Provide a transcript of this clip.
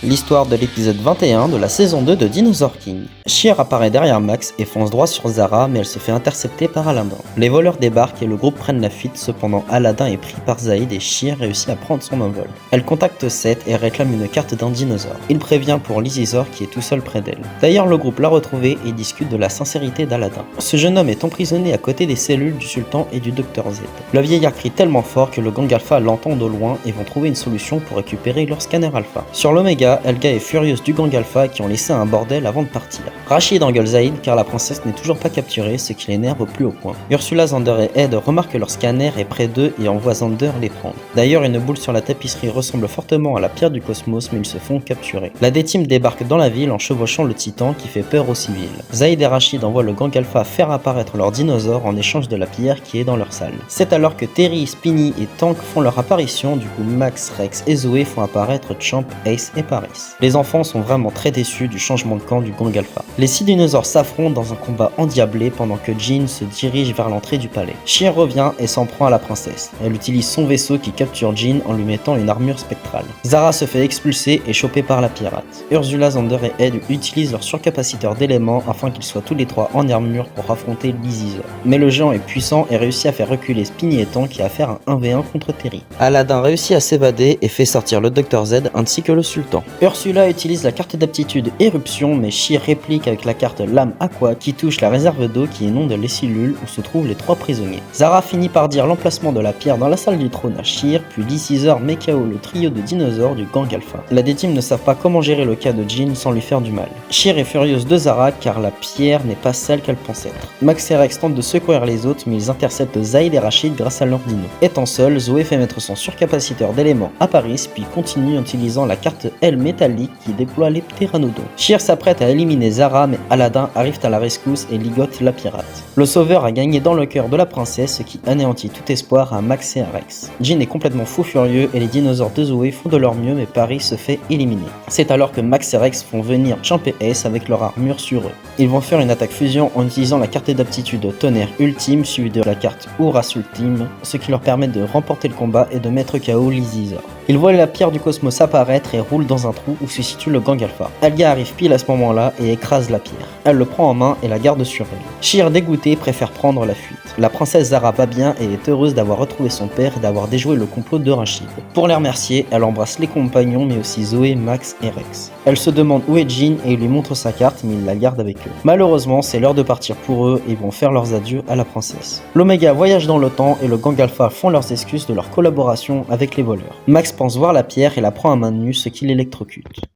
L'histoire de l'épisode 21 de la saison 2 de Dinosaur King. Shear apparaît derrière Max et fonce droit sur Zara, mais elle se fait intercepter par Aladdin. Les voleurs débarquent et le groupe prennent la fuite, cependant Aladdin est pris par Zaïd et Shear réussit à prendre son envol. Elle contacte Seth et réclame une carte d'un dinosaure. Il prévient pour Lizizor qui est tout seul près d'elle. D'ailleurs le groupe l'a retrouvé et discute de la sincérité d'Aladdin. Ce jeune homme est emprisonné à côté des cellules du sultan et du Dr Z. Le vieillard crie tellement fort que le gang alpha l'entend de loin et vont trouver une solution pour récupérer leur scanner alpha. Sur l'Oméga, Helga est furieuse du gang alpha qui ont laissé un bordel avant de partir. Rachid engueule Zaïd car la princesse n'est toujours pas capturée, ce qui l'énerve au plus haut point. Ursula, Xander et Ed remarquent que leur scanner est près d'eux et envoient Xander les prendre. D'ailleurs, une boule sur la tapisserie ressemble fortement à la pierre du cosmos, mais ils se font capturer. La D-Team débarque dans la ville en chevauchant le titan qui fait peur aux civils. Zaïd et Rachid envoient le gang alpha faire apparaître leur dinosaure en échange de la pierre qui est dans leur salle. C'est alors que Terry, Spinny et Tank font leur apparition, du coup Max, Rex et Zoé font apparaître Champ, Ace et Paris. Les enfants sont vraiment très déçus du changement de camp du gang alpha. Les 6 dinosaures s'affrontent dans un combat endiablé pendant que Jean se dirige vers l'entrée du palais. Shear revient et s'en prend à la princesse. Elle utilise son vaisseau qui capture Jean en lui mettant une armure spectrale. Zara se fait expulser et choper par la pirate. Ursula, Xander et Ed utilisent leur surcapaciteur d'éléments afin qu'ils soient tous les trois en armure pour affronter Lizizor. Mais le géant est puissant et réussit à faire reculer Spinny et Tank qui a à faire un 1v1 contre Terry. Aladdin réussit à s'évader et fait sortir le Dr Z ainsi que le sultan. Ursula utilise la carte d'aptitude éruption, mais Shear réplique avec la carte lame aqua qui touche la réserve d'eau qui inonde les cellules où se trouvent les 3 prisonniers. Zara finit par dire l'emplacement de la pierre dans la salle du trône à Shear, puis Lizizor met KO le trio de dinosaures du gang alpha. La D-Team ne savent pas comment gérer le cas de Jean sans lui faire du mal. Shear est furieuse de Zara car la pierre n'est pas celle qu'elle pense être. Max et Rex tentent de secourir les autres, mais ils interceptent Zaïd et Rachid grâce à leur dino. Étant seul, Zoé fait mettre son surcapaciteur d'éléments à Paris, puis continue en utilisant la carte L métallique qui déploie les pteranodons. Shear s'apprête à éliminer Zara, mais Aladdin arrive à la rescousse et ligote la pirate. Le sauveur a gagné dans le cœur de la princesse, ce qui anéantit tout espoir à Max et à Rex. Jean est complètement fou furieux et les dinosaures de Zoé font de leur mieux, mais Paris se fait éliminer. C'est alors que Max et Rex font venir Champ et Ace avec leur armure sur eux. Ils vont faire une attaque fusion en utilisant la carte d'aptitude Tonnerre Ultime suivie de la carte Ouras Ultime, ce qui leur permet de remporter le combat et de mettre KO Lizizor. Ils voient la pierre du cosmos apparaître et roulent dans un trou où se situe le gang alpha. Helga arrive pile à ce moment-là et écrase la pierre. Elle le prend en main et la garde sur elle. Shear, dégoûté, préfère prendre la fuite. La princesse Zara va bien et est heureuse d'avoir retrouvé son père et d'avoir déjoué le complot de Rachid. Pour les remercier, elle embrasse les compagnons mais aussi Zoé, Max et Rex. Elle se demande où est Jean et lui montre sa carte, mais il la garde avec eux. Malheureusement, c'est l'heure de partir pour eux et ils vont faire leurs adieux à la princesse. L'Oméga voyage dans le temps et le gang alpha font leurs excuses de leur collaboration avec les voleurs. Max pense voir la pierre et la prend à main nue, ce qui l'électrocute.